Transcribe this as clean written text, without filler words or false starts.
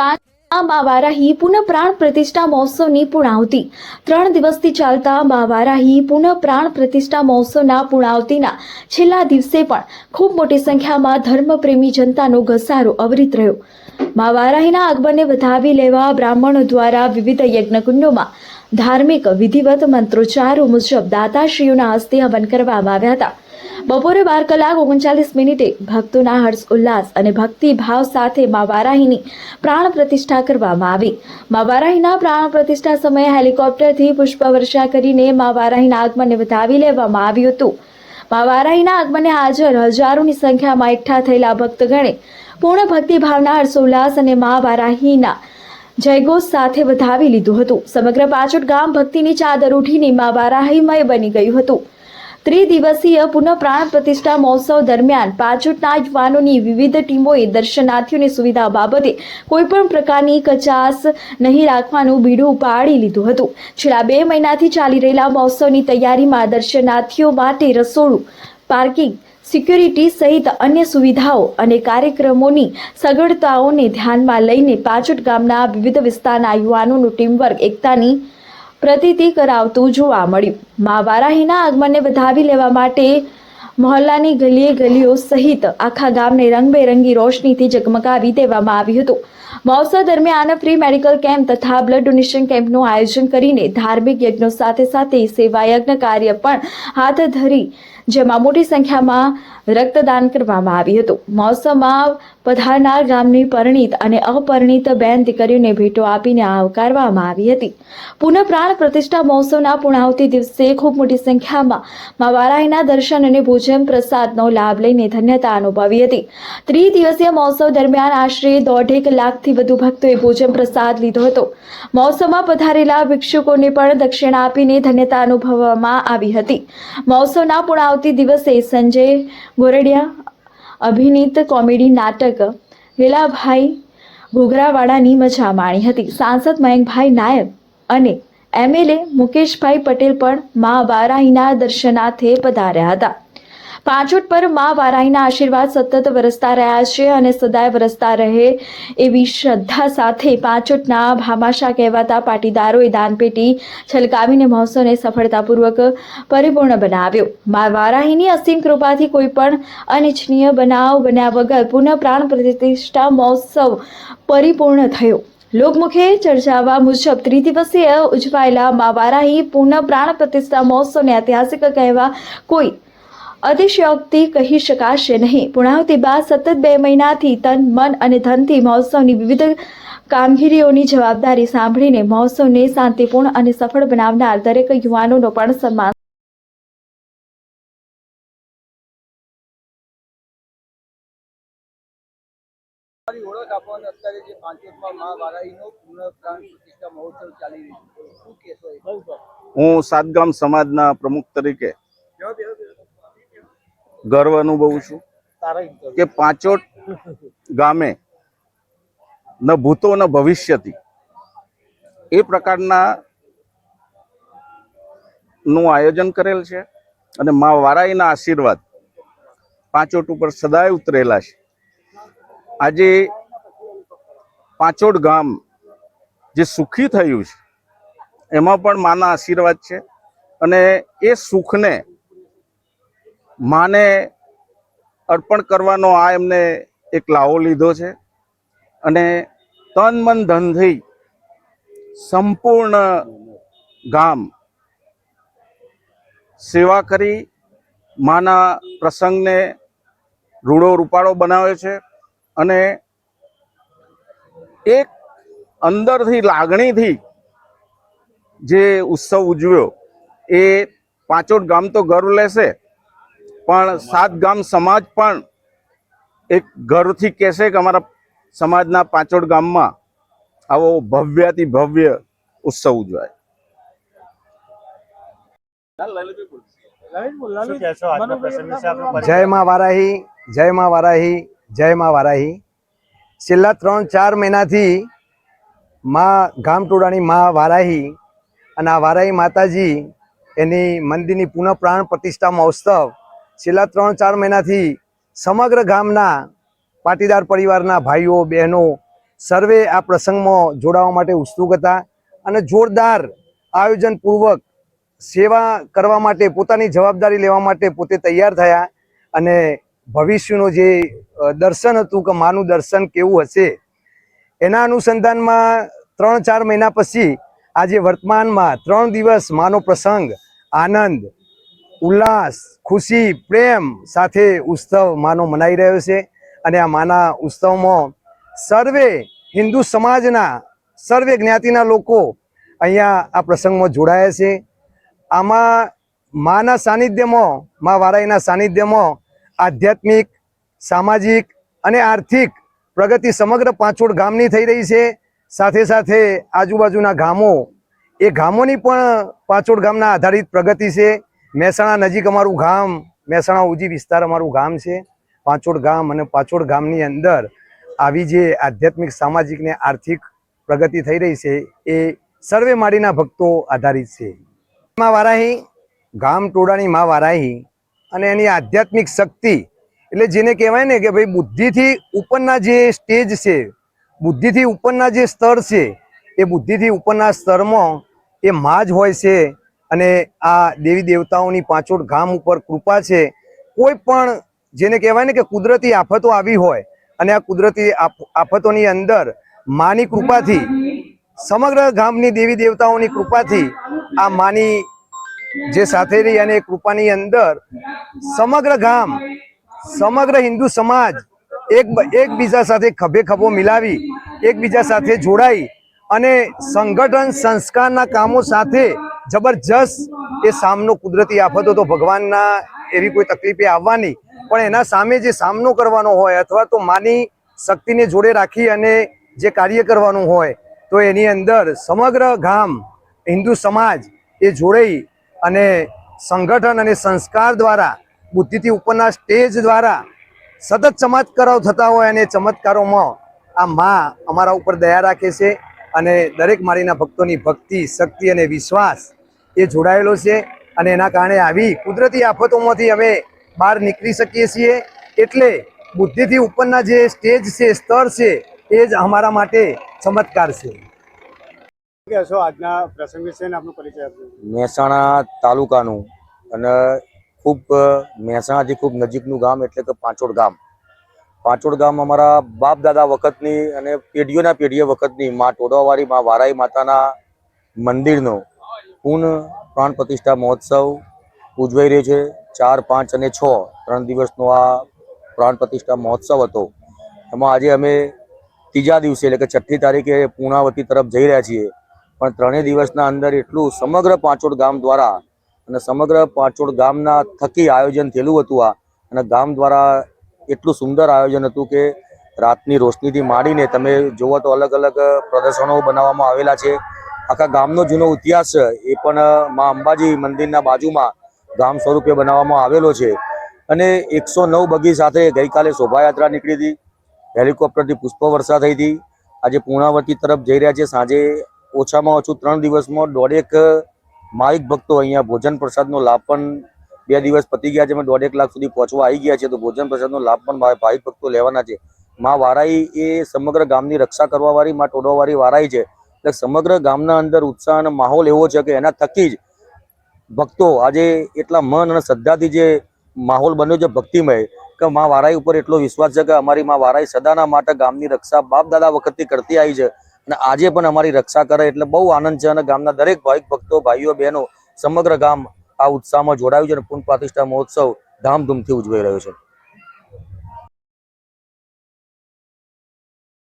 મા વારાહી પુનઃ પ્રાણ પ્રતિષ્ઠા મહોત્સવની પૂર્ણાહુતિ 3 દિવસથી ચાલતા મા વારાહી પુનઃ પ્રાણ પ્રતિષ્ઠા મહોત્સવના પૂર્ણાહુતિના છેલ્લા દિવસે પણ ખૂબ મોટી સંખ્યામાં ધર્મપ્રેમી જનતાનો ઘસારો અવિરત રહ્યો। મા વારાહીના આગમનને વધાવી લેવા બ્રાહ્મણો દ્વારા વિવિધ યજ્ઞકુંડોમાં ધાર્મિક વિધિવત મંત્રોચ્ચારો મુજબ દાતાશ્રીઓના હસ્તે હવન કરવામાં આવ્યા હતા। બપોરે 12:39 ભક્તોના હર્ષ ઉલ્લાસ અને ભક્તિભાવ સાથે મા વારાહીની પ્રાણ પ્રતિષ્ઠા કરવામાં આવી। મા વારાહીના પ્રાણ પ્રતિષ્ઠા સમયે હેલિકોપ્ટરથી પુષ્પવર્ષા કરીને મા વારાહીના આગમનને વધાવી લેવામાં આવ્યું હતું। મા વારાહીના આગમને હાજર હજારોની સંખ્યામાં એકઠા થયેલા ભક્તગણે પૂર્ણ ભક્તિભાવના હર્ષોલ્લાસ અને મા વારાહીના જયઘોષ સાથે વધાવી લીધું હતું। સમગ્ર પાછોટ ગામ ભક્તિની ચાદર ઉઠીને મા વારાહીમય બની ગયું હતું। ત્રિદિવસીય પુનઃ પ્રાણ પ્રતિષ્ઠા મહોત્સવ દરમિયાન પાછોટના યુવાનોની વિવિધ ટીમોએ દર્શનાર્થીઓની સુવિધા બાબતે કોઈપણ પ્રકારની કચાશ નહીં રાખવાનું બીડું ઉપાડી લીધું હતું। છેલ્લા 2 મહિનાથી ચાલી રહેલા મહોત્સવની તૈયારીમાં દર્શનાર્થીઓ માટે રસોડું, પાર્કિંગ, સિક્યુરિટી સહિત અન્ય સુવિધાઓ અને કાર્યક્રમોની સગવડતાઓને ધ્યાનમાં લઈને પાછોટ ગામના વિવિધ વિસ્તારના યુવાનોનું ટીમવર્ક એકતાની પ્રતીતિ કરાવતું જોવા મળ્યું। મા વારાહીના આગમનને વધાવી લેવા માટે મહોલ્લાની ગલીએ ગલીઓ સહિત આખા ગામને રંગબેરંગી રોશનીથી જગમગાવી દેવામાં આવ્યું હતું। મહોત્સવ દરમિયાન ફ્રી મેડિકલ કેમ્પ તથા બ્લડ ડોનેશન કેમ્પનું આયોજન કરીને ધાર્મિક યજ્ઞો સાથે સાથે સેવા યજ્ઞ કાર્ય પણ હાથ ધરી જેમાં મોટી સંખ્યામાં રક્તદાન કરવામાં આવ્યું હતું। મહોત્સવમાં પધારનાર ગામની પરિણીત અને અપરિણીત બેન દીકરીઓને ભેટો આપીને આવકારવામાં આવી હતી। પુનઃ પ્રાણ પ્રતિષ્ઠા મહોત્સવના પૂર્ણાહુતિ દિવસે ખૂબ મોટી સંખ્યામાં મા વારાહીના દર્શન અને ભોજન પ્રસાદનો લાભ લઈને ધન્યતા અનુભવી હતી। ત્રિદિવસીય મહોત્સવ દરમિયાન આશરે 1.5 લાખથી વધુ ભક્તોએ ભોજન પ્રસાદ લીધો હતો। મહોત્સવમાં પધારેલા ભિક્ષુકોને પણ દક્ષિણા આપીને ધન્યતા અનુભવવામાં આવી હતી। મહોત્સવના પૂર્ણાહુતિ દિવસે સંજય ગોરડિયા અભિનીત કોમેડી નાટક લીલાભાઈ ઘોઘરાવાળાની મજા માણી હતી। સાંસદ મયંકભાઈ નાયક અને MLA મુકેશભાઈ પટેલ પણ મા વારાહીના દર્શનાર્થે પધાર્યા હતા। પાછોટ પર મા વારાહીના આશીર્વાદ સતત વરસતા રહ્યા છે અને સદાય વરસતા રહે એવી શ્રદ્ધા સાથે પાછોટના ભામાશા કહેવાતા પાટીદારોએ દાનપેટી છલકાવીને મહોત્સવને સફળતાપૂર્વક પરિપૂર્ણ બનાવ્યો। મા વારાહીની અસીમ કૃપાથી કોઈ પણ અનિચ્છનીય બનાવ બન્યા વગર પુનઃ પ્રાણ પ્રતિષ્ઠા મહોત્સવ પરિપૂર્ણ થયો। લોકમુખે ચર્ચાવા મુજબ ત્રિદિવસીય ઉજવાયેલા મા વારાહી પુનઃ પ્રાણ પ્રતિષ્ઠા મહોત્સવને ઐતિહાસિક કહેવા કોઈ અતિશયોક્તિ કહી શકાશે નહીં। પૂર્ણાહુતિ બાદ સતત 2 મહિનાથી તન, મન અને ધનથી મહોત્સવની વિવિધ કામગીરીઓની જવાબદારી સાંભળીને મહોત્સવને શાંતિપૂર્ણ અને સફળ બનાવનાર દરેક યુવાનોનો પણ સન્માન હું સાતગામ સમાજના પ્રમુખ તરીકે ગર્વ અનુભવું છું કે પાછોટ ગામે ન ભૂતો ન ભવિષ્યથી એ પ્રકારના નું આયોજન કરેલ છે અને મા વારાહીના આશીર્વાદ પાછોટ ઉપર સદાય ઉતરેલા છે। આજે પાછોટ ગામ જે સુખી થયું છે એમાં પણ માના આશીર્વાદ છે અને એ સુખને માને અર્પણ કરવાનો આ એમને એક લાવો લીધો છે અને તન મન ધનથી સંપૂર્ણ ગામ સેવા કરી માના પ્રસંગને રૂડો રૂપાળો બનાવે છે અને એક અંદરથી લાગણીથી જે ઉત્સવ ઉજવ્યો એ પાછોટ ગામ તો ગર્વ લેશે પણ સાતગામ સમાજ પણ એક ગર્વથી કહેશે કે અમારા સમાજના પાછોટ ગામમાં આવો ભવ્યાતિ ભવ્ય ઉત્સવ ઉજવાય। જય મા વારાહી, જય મા વારાહી, જય મા વારાહી। છેલ્લા 3-4 મહિનાથી ગામટોળાની મા વારાહી અને આ વારાહી માતાજી એની મંદિરની પુનઃ પ્રાણ પ્રતિષ્ઠા મહોત્સવ છેલ્લા 3-4 મહિનાથી સમગ્ર ગામના પાટીદાર પરિવારના ભાઈઓ બહેનો સર્વે આ પ્રસંગમાં જોડાવા માટે ઉત્સુક હતા અને જોરદાર આયોજનપૂર્વક સેવા કરવા માટે પોતાની જવાબદારી લેવા માટે પોતે તૈયાર થયા અને ભવિષ્યનું જે દર્શન હતું કે માનું દર્શન કેવું હશે એના અનુસંધાનમાં 3-4 મહિના પછી આજે વર્તમાનમાં 3 દિવસ માનો પ્રસંગ આનંદ ઉલ્લાસ ખુશી પ્રેમ સાથે ઉત્સવ માનો મનાઈ રહ્યો છે અને આ માના ઉત્સવમાં સર્વે હિન્દુ સમાજના સર્વે જ્ઞાતિના લોકો અહીંયા આ પ્રસંગમાં જોડાયા છે. આમાં માના સાનિધ્યમાં મા વારાહીના સાનિધ્યમાં આધ્યાત્મિક સામાજિક અને આર્થિક પ્રગતિ સમગ્ર પાંચોડ ગામની થઈ રહી છે. સાથે સાથે આજુબાજુના ગામો એ ગામોની પણ પાંચોડ ગામના આધારિત પ્રગતિ છે. મહેસાણા નજીક અમારું ગામ મહેસાણા ઉજી વિસ્તાર અમારું ગામ છે. પાંચોડ ગામ અને પાંચોડ ગામની અંદર આવી જે આધ્યાત્મિક સામાજિક ને આર્થિક પ્રગતિ થઈ રહી છે એ સર્વે માળીના ભક્તો આધારિત છે. મા વારાહી ગામ ટોળાની મા વારાહી અને એની આધ્યાત્મિક શક્તિ એટલે જેને કહેવાય ને કે ભાઈ બુદ્ધિથી ઉપરના જે સ્ટેજ છે, બુદ્ધિથી ઉપરના જે સ્તર છે એ બુદ્ધિથી ઉપરના સ્તરમાં એ માં જ હોય છે. અને આ દેવી દેવતાઓની પાંચોડ ગામ ઉપર કૃપા છે. કોઈ પણ જેને કહેવાય ને કે કુદરતી આફતો આવી હોય અને આ કુદરતી આફતોની અંદર માની કૃપાથી સમગ્ર ગામની દેવી દેવતાઓની કૃપાથી આ માની જે સાથે રહી અને કૃપાની અંદર સમગ્ર ગામ સમગ્ર હિન્દુ સમાજ એકબીજા સાથે ખભે ખભો મિલાવી એકબીજા સાથે જોડાઈ અને સંગઠન સંસ્કારના કામો સાથે જબરજસ્ત એ સામનો કુદરતી આફતો તો ભગવાનના એવી કોઈ તકલીફે આવવાની પણ એના સામે જે સામનો કરવાનો હોય અથવા તો માની શક્તિને જોડે રાખી અને જે કાર્ય કરવાનું હોય તો એની અંદર સમગ્ર ગામ હિન્દુ સમાજ એ જોડાઈ અને સંગઠન અને સંસ્કાર દ્વારા બુદ્ધિથી ઉપરના સ્ટેજ દ્વારા સતત ચમત્કારો થતા હોય અને ચમત્કારોમાં આ માં અમારા ઉપર દયા રાખે છે અને દરેક મારીના ભક્તોની ભક્તિ શક્તિ અને વિશ્વાસ એ જોડાયેલો છે અને એના કારણે આવી કુદરતી આફતોમાંથી અમે બહાર નીકળી શકીએ છીએ. એટલે બુદ્ધિથી ઉપરના જે સ્ટેજ છે સ્તર છે એ જ અમારા માટે ચમત્કાર છે. આજના પ્રસંગ વિશે આપનો પરિચય આપજો. મહેસાણા તાલુકાનું અને ખૂબ મહેસાણાથી ખૂબ નજીકનું ગામ એટલે કે પાંચોડ ગામ. પાંચોડ ગામ અમારા બાપ દાદા વખતની અને પેઢીઓના પેઢીઓ વખતની મા ટોડાવાળી મા વારાહી માતાના મંદિરનો પૂર્ણ પ્રાણ પ્રતિષ્ઠા મહોત્સવ ઉજવાઈ રહ્યો છે. 4, 5 અને 6 3 દિવસનો આ પ્રાણ પ્રતિષ્ઠા મહોત્સવ હતો. એમાં આજે અમે ત્રીજા દિવસે એટલે કે 6ઠી તારીખે પૂર્ણાવતી તરફ જઈ રહ્યા છીએ. પણ 3 દિવસના અંદર એટલું સમગ્ર પાંચોડ ગામ દ્વારા અને સમગ્ર પાંચોડ ગામના થકી આયોજન થયેલું હતું. આ અને ગામ દ્વારા એટલું સુંદર આયોજન હતું કે રાતની રોશનીથી માંડીને તમે જુઓ તો અલગ અલગ પ્રદર્શનો બનાવવામાં આવેલા છે. આખા ગામનો જૂનો ઇતિહાસ એ પણ મા અંબાજી મંદિરના બાજુમાં ગામ સ્વરૂપે બનાવવામાં આવેલો છે. અને 109 બગી સાથે ગઈકાલે શોભાયાત્રા નીકળી હતી. હેલિકોપ્ટરથી પુષ્પવર્ષા થઈ હતી. આજે પૂર્ણાવતી તરફ જઈ રહ્યા છે. સાંજે ઓછામાં ઓછું 3 દિવસમાં 1.5 માઇક ભક્તો અહીંયા ભોજન પ્રસાદનો લાભ પણ 2 દિવસ પતી ગયા છે. અમે 1.5 લાખ સુધી પહોંચવા આવી ગયા છે. તો ભોજન પ્રસાદનો લાભ પણ ભાવિક ભક્તો લેવાના છે. મા વારાહી એ સમગ્ર ગામની રક્ષા કરવા વાળી મા ટોડોવાળી વારાહી છે. એટલે સમગ્ર ગામના અંદર ઉત્સાહ અને માહોલ એવો છે કે એના થકી જ ભક્તો આજે એટલા મન અને શ્રદ્ધાથી જે માહોલ બન્યો છે ભક્તિમય કે મા વારાહી ઉપર એટલો વિશ્વાસ છે કે અમારી મા વારાહી સદાના માટે ગામની રક્ષા બાપ દાદા વખતથી કરતી આવી છે અને આજે પણ અમારી રક્ષા કરે એટલે બહુ આનંદ છે. અને ગામના દરેક ભાવિક ભક્તો ભાઈઓ બહેનો સમગ્ર ગામ આ ઉત્સાહમાં જોડાયું છે અને પૂર્ણ પ્રતિષ્ઠા મહોત્સવ ધામધૂમથી ઉજવાઈ રહ્યો છે.